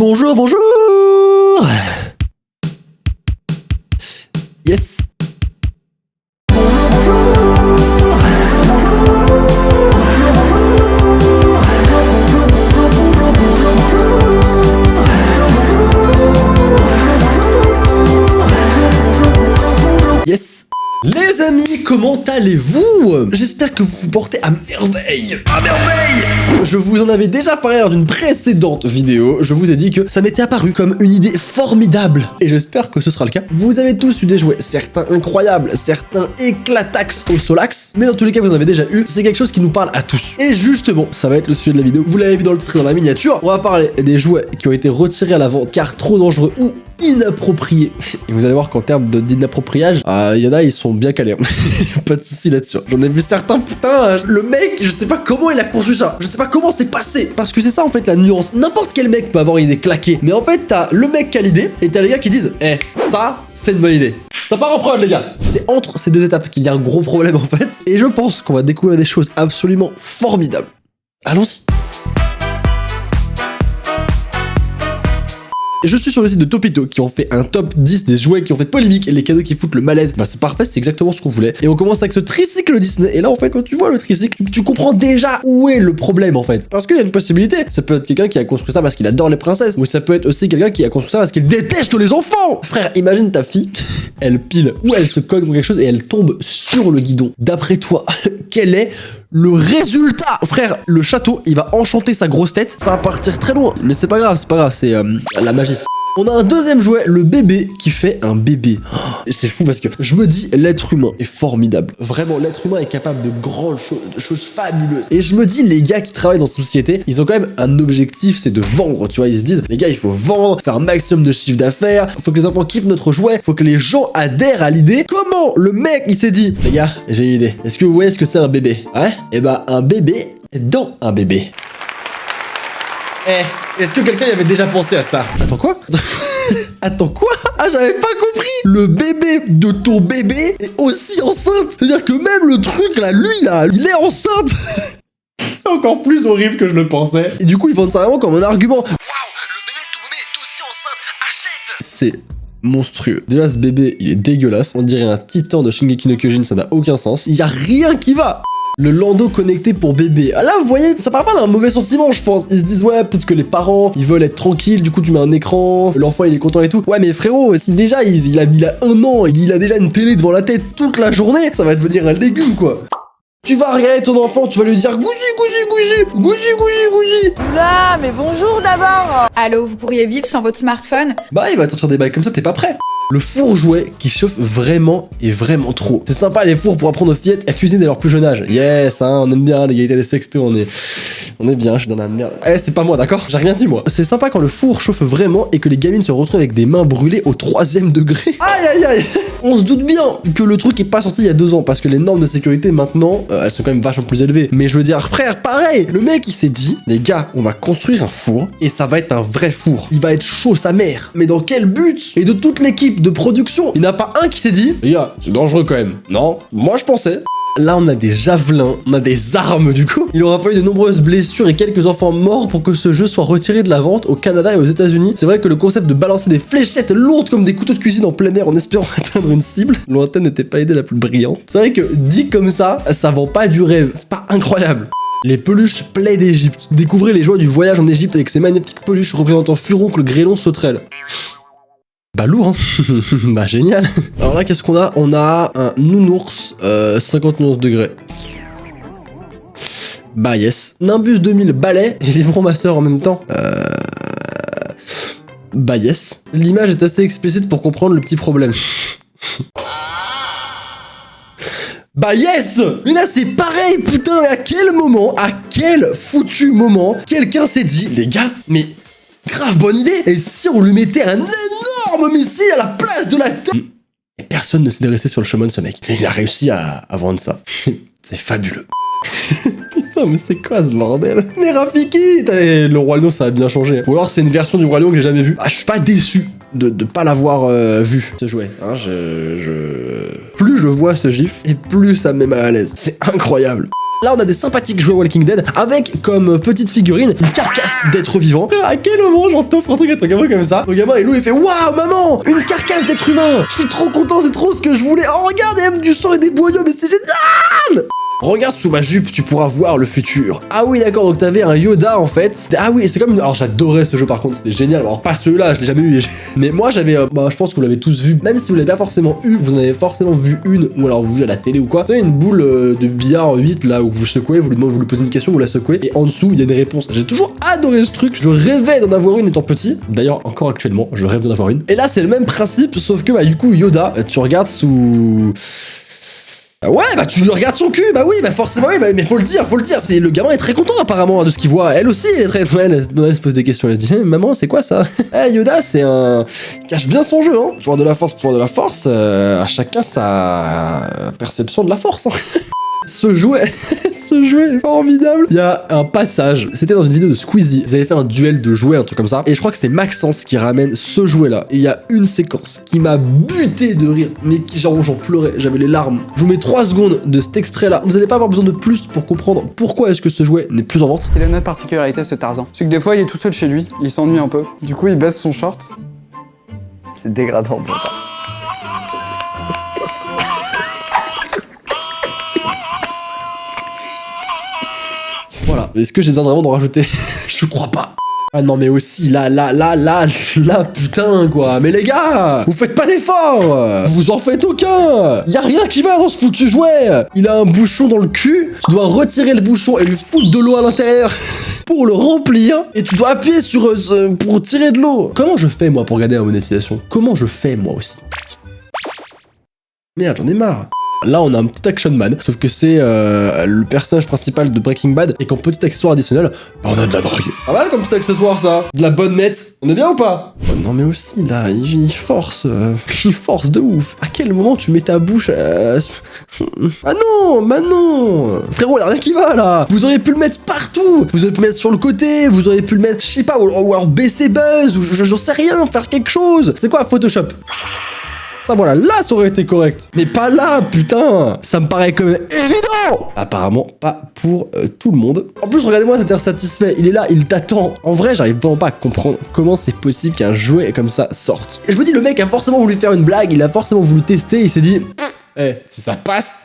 Bonjour, bonjour. Yes. Yes. Les amis, comment allez-vous? J'espère que vous vous portez à merveille. À merveille. Je vous en avais déjà parlé lors d'une précédente vidéo. Je vous ai dit que ça m'était apparu comme une idée formidable. Et j'espère que ce sera le cas. Vous avez tous eu des jouets, certains incroyables, certains éclatax au solax. Mais dans tous les cas, vous en avez déjà eu. C'est quelque chose qui nous parle à tous. Et justement, ça va être le sujet de la vidéo. Vous l'avez vu dans le titre et dans la miniature. On va parler des jouets qui ont été retirés à la vente car trop dangereux ou inapproprié. Et vous allez voir qu'en termes d'inappropriage, il y en a, ils sont bien calés. Pas de soucis là-dessus. J'en ai vu certains, putain, le mec, je sais pas comment il a conçu ça. Je sais pas comment c'est passé. Parce que c'est ça en fait la nuance. N'importe quel mec peut avoir une idée claquée. Mais en fait, t'as le mec qui a l'idée et t'as les gars qui disent, ça, c'est une bonne idée. Ça part en prod, les gars. C'est entre ces deux étapes qu'il y a un gros problème en fait. Et je pense qu'on va découvrir des choses absolument formidables. Allons-y. Je suis sur le site de Topito qui ont fait un top 10 des jouets qui ont fait polémique et les cadeaux qui foutent le malaise. Bah c'est parfait, c'est exactement ce qu'on voulait. Et on commence avec ce tricycle Disney. Et là en fait quand tu vois le tricycle, tu comprends déjà où est le problème en fait. Parce qu'il y a une possibilité. Ça peut être quelqu'un qui a construit ça parce qu'il adore les princesses. Ou ça peut être aussi quelqu'un qui a construit ça parce qu'il déteste les enfants. Frère, imagine ta fille, elle pile ou elle se cogne ou quelque chose et elle tombe sur le guidon. D'après toi, quel est le résultat? Frère, le château, il va enchanter sa grosse tête. Ça va partir très loin. Mais c'est pas grave, c'est la magie. On a un deuxième jouet, le bébé qui fait un bébé. Oh, c'est fou parce que je me dis, l'être humain est formidable. Vraiment, l'être humain est capable de grandes choses, de choses fabuleuses. Et je me dis, les gars qui travaillent dans cette société, ils ont quand même un objectif, c'est de vendre, tu vois. Ils se disent, les gars, il faut vendre, faire un maximum de chiffre d'affaires. Il faut que les enfants kiffent notre jouet. Il faut que les gens adhèrent à l'idée. Comment le mec, il s'est dit, les gars, j'ai une idée. Est-ce que vous voyez ce que c'est un bébé? Ouais? Et bah, un bébé dans un bébé. Est-ce que quelqu'un y avait déjà pensé à ça? Attends quoi? Attends quoi? Ah j'avais pas compris. Le bébé de ton bébé est aussi enceinte. C'est-à-dire que même le truc là, lui là, il est enceinte. C'est encore plus horrible que je le pensais. Et du coup ils vendent ça vraiment comme un argument. Waouh, le bébé de ton bébé est aussi enceinte, achète. C'est monstrueux. Déjà ce bébé il est dégueulasse. On dirait un titan de Shingeki no Kyojin, ça n'a aucun sens. Il y a rien qui va. Le Lando connecté pour bébé. Ah là, vous voyez, ça part pas d'un mauvais sentiment, je pense. Ils se disent, ouais, peut-être que les parents, ils veulent être tranquilles, du coup, tu mets un écran, l'enfant, il est content et tout. Ouais, mais frérot, si déjà, il a 1 an, il a déjà une télé devant la tête toute la journée, ça va devenir un légume, quoi. Tu vas regarder ton enfant, tu vas lui dire, gousi, gousi, gousi, gousi, gousi, gousi. Là, mais bonjour d'abord. Allô, vous pourriez vivre sans votre smartphone? Bah, il va t'entendre des bails comme ça, t'es pas prêt. Le four jouet qui chauffe vraiment et vraiment trop. C'est sympa les fours pour apprendre aux fillettes à cuisiner dès leur plus jeune âge. Yes, hein, on aime bien l'égalité des sexes, on est bien, je suis dans la merde. C'est pas moi, d'accord? J'ai rien dit moi. C'est sympa quand le four chauffe vraiment et que les gamines se retrouvent avec des mains brûlées au 3e degré. Aïe aïe aïe. On se doute bien que le truc est pas sorti il y a 2 ans parce que les normes de sécurité maintenant, elles sont quand même vachement plus élevées. Mais je veux dire, frère, pareil, le mec il s'est dit, les gars, on va construire un four et ça va être un vrai four. Il va être chaud sa mère. Mais dans quel but? Et de toute l'équipe de production, il n'y en a pas un qui s'est dit, les gars, c'est dangereux quand même. Non, moi je pensais. Là, on a des javelins, on a des armes du coup. Il aura fallu de nombreuses blessures et quelques enfants morts pour que ce jeu soit retiré de la vente au Canada et aux États-Unis. C'est vrai que le concept de balancer des fléchettes lourdes comme des couteaux de cuisine en plein air en espérant atteindre une cible lointaine n'était pas l'idée la plus brillante. C'est vrai que dit comme ça vend pas du rêve. C'est pas incroyable. Les peluches Play d'Égypte. Découvrez les joies du voyage en Égypte avec ces magnifiques peluches représentant Furoncle, Grélon, Sauterelle. Bah lourd hein. Bah génial. Alors là qu'est-ce qu'on a? On a un nounours 51 degrés. Bah yes. Nimbus 2000 balai et vibromasseur en même temps. Bah yes. L'image est assez explicite pour comprendre le petit problème. Bah yes. Mais là c'est pareil putain. À quel foutu moment quelqu'un s'est dit, les gars, mais grave bonne idée. Et si on lui mettait un énorme missile à la place de la tête? Et personne ne s'est dressé sur le chemin de ce mec. Il a réussi à vendre ça. C'est fabuleux. Putain, mais c'est quoi ce bordel? Mais Rafiki, le Roi Lion, ça a bien changé. Ou alors c'est une version du Roi Lion que j'ai jamais vue. Ah, je suis pas déçu de pas l'avoir vu, ce jouet. Hein, Plus je vois ce gif, et plus ça me met mal à l'aise. C'est incroyable. Là, on a des sympathiques jouets Walking Dead avec comme petite figurine une carcasse d'être vivant. À quel moment j'en t'offre un truc à ton gamin comme ça? Ton gamin est loup, il fait waouh, maman, une carcasse d'être humain. Je suis trop content, c'est trop ce que je voulais. Oh, regarde, il y a même du sang et des boyaux, mais c'est génial! Regarde sous ma jupe, tu pourras voir le futur. Ah oui, d'accord, donc t'avais un Yoda en fait. Ah oui, c'est comme une... Alors j'adorais ce jeu par contre, c'était génial. Alors pas celui-là, je l'ai jamais eu. Mais moi j'avais... je pense que vous l'avez tous vu. Même si vous l'avez pas forcément eu, vous en avez forcément vu une, ou alors vous vu à la télé ou quoi. Vous savez, une boule de billard 8 là, où vous secouez, vous lui posez une question, vous la secouez, et en dessous, il y a des réponses. J'ai toujours adoré ce truc. Je rêvais d'en avoir une étant petit. D'ailleurs, encore actuellement, je rêve d'en avoir une. Et là, c'est le même principe, sauf que du coup, Yoda, tu regardes sous... Ouais, tu lui regardes son cul, oui, forcément, oui, mais faut le dire, c'est le gamin est très content apparemment de ce qu'il voit. Elle aussi, elle est très... Elle se pose des questions, elle dit maman, c'est quoi ça? Yoda, c'est un... Il cache bien son jeu, hein. Pouvoir de la force, à chacun sa perception de la force, hein. Ce jouet est formidable. Il y a un passage, c'était dans une vidéo de Squeezie, ils avaient fait un duel de jouets, un truc comme ça, et je crois que c'est Maxence qui ramène ce jouet là, et il y a une séquence qui m'a buté de rire, mais qui j'en pleurais, j'avais les larmes. Je vous mets 3 secondes de cet extrait là, vous n'allez pas avoir besoin de plus pour comprendre pourquoi est-ce que ce jouet n'est plus en vente. C'est notre particularité ce Tarzan, c'est que des fois il est tout seul chez lui, il s'ennuie un peu, du coup il baisse son short. C'est dégradant pour toi. Voilà. Est-ce que j'ai besoin vraiment d'en rajouter? Je crois pas. Ah non mais aussi là putain quoi. Mais les gars, vous faites pas d'efforts. Vous en faites aucun. Y a rien qui va dans ce foutu jouet. Il a un bouchon dans le cul. Tu dois retirer le bouchon et lui foutre de l'eau à l'intérieur pour le remplir. Et tu dois appuyer sur pour tirer de l'eau. Comment je fais moi pour garder la monétisation? Comment je fais moi aussi? Merde, j'en ai marre. Là, on a un petit action man, sauf que c'est le personnage principal de Breaking Bad, et qu'en petit accessoire additionnel, on a de la drogue. Pas mal comme petit accessoire, ça. De la bonne mette. On est bien ou pas? Oh, non, mais aussi, là, il force de ouf. À quel moment tu mets ta bouche Ah non, non. Frérot, y'a rien qui va, là. Vous auriez pu le mettre partout. Vous auriez pu le mettre sur le côté, vous auriez pu le mettre, je sais pas, ou alors baisser Buzz, ou j'en sais rien, faire quelque chose. C'est quoi Photoshop? Ça voilà, là ça aurait été correct. Mais pas là, putain. Ça me paraît quand même évident. Apparemment pas pour tout le monde. En plus, regardez-moi cet air satisfait. Il est là, il t'attend. En vrai, j'arrive vraiment pas à comprendre comment c'est possible qu'un jouet comme ça sorte. Et je me dis, le mec a forcément voulu faire une blague, il a forcément voulu tester, il s'est dit, si ça passe...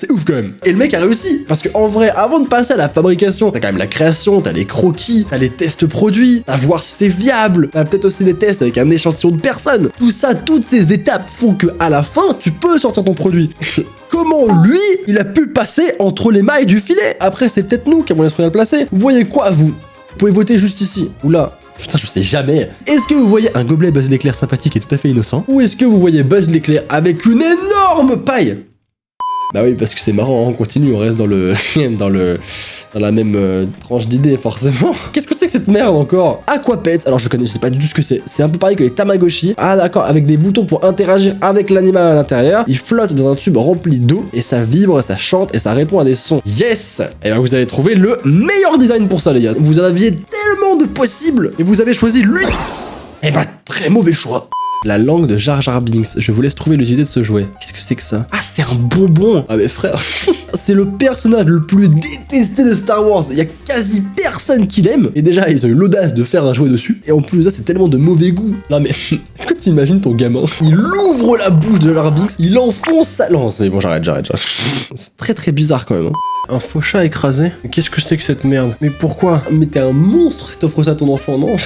C'est ouf quand même. Et le mec a réussi. Parce que en vrai, avant de passer à la fabrication, t'as quand même la création, t'as les croquis, t'as les tests produits, t'as voir si c'est viable, t'as peut-être aussi des tests avec un échantillon de personnes. Tout ça, toutes ces étapes font que à la fin, tu peux sortir ton produit. Comment lui, il a pu passer entre les mailles du filet? Après, c'est peut-être nous qui avons l'esprit à le placer. Vous voyez quoi, vous? Vous pouvez voter juste ici, ou là. Putain, je sais jamais. Est-ce que vous voyez un gobelet Buzz l'éclair sympathique et tout à fait innocent? Ou est-ce que vous voyez Buzz l'éclair avec une énorme paille? Bah oui, parce que c'est marrant, on continue, on reste dans la même tranche d'idées, forcément. Qu'est-ce que c'est que cette merde encore? Aquapets, alors je sais pas du tout ce que c'est. C'est un peu pareil que les Tamagotchi. Ah d'accord, avec des boutons pour interagir avec l'animal à l'intérieur. Il flotte dans un tube rempli d'eau et ça vibre, ça chante et ça répond à des sons. Yes! Et ben vous avez trouvé le meilleur design pour ça, les gars. Vous en aviez tellement de possibles et vous avez choisi lui. Eh ben très mauvais choix. La langue de Jar Jar Binks. Je vous laisse trouver l'utilité de ce jouet. Qu'est-ce que c'est que ça? Ah, c'est un bonbon. Ah mais frère, c'est le personnage le plus détesté de Star Wars. Il y a quasi personne qui l'aime. Et déjà, ils ont eu l'audace de faire un jouet dessus. Et en plus de ça, c'est tellement de mauvais goût. Non mais, est-ce que tu imagines ton gamin? Il ouvre la bouche de Jar Jar Binks, il enfonce sa... Non, c'est bon, j'arrête. C'est très très bizarre quand même. Hein. Un faux chat écrasé? Qu'est-ce que c'est que cette merde? Mais pourquoi? Mais t'es un monstre si t'offres ça à ton enfant, non?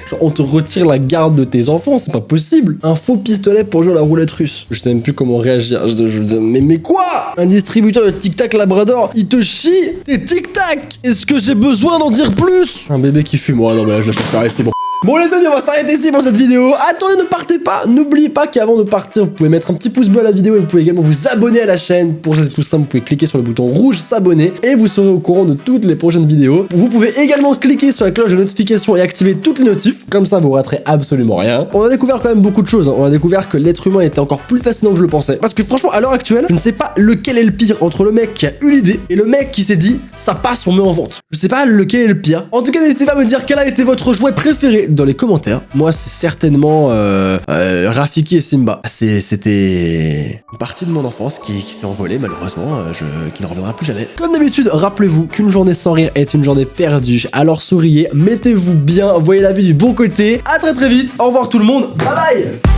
Genre, on te retire la garde de tes enfants, c'est pas possible. Un faux pistolet pour jouer à la roulette russe. Je sais même plus comment réagir. Mais quoi? Un distributeur de Tic Tac Labrador, il te chie tes Tic Tac. Est-ce que j'ai besoin d'en dire plus? Un bébé qui fume. Ouais, non, mais là, je l'ai pas fait, c'est bon. Bon les amis, on va s'arrêter ici pour cette vidéo. Attendez, ne partez pas. N'oubliez pas qu'avant de partir, vous pouvez mettre un petit pouce bleu à la vidéo et vous pouvez également vous abonner à la chaîne. Pour ça, c'est tout simple, vous pouvez cliquer sur le bouton rouge s'abonner et vous serez au courant de toutes les prochaines vidéos. Vous pouvez également cliquer sur la cloche de notification et activer toutes les notifs. Comme ça, vous raterez absolument rien. On a découvert quand même beaucoup de choses. On a découvert que l'être humain était encore plus fascinant que je le pensais. Parce que franchement, à l'heure actuelle, je ne sais pas lequel est le pire entre le mec qui a eu l'idée et le mec qui s'est dit ça passe, on met en vente. Je sais pas lequel est le pire. En tout cas, n'hésitez pas à me dire quel a été votre jouet préféré dans les commentaires. Moi, c'est certainement Rafiki et Simba. C'était une partie de mon enfance qui s'est envolée, malheureusement, qui ne reviendra plus jamais. Comme d'habitude, rappelez-vous qu'une journée sans rire est une journée perdue. Alors souriez, mettez-vous bien, voyez la vie du bon côté. À très vite, au revoir tout le monde, bye bye.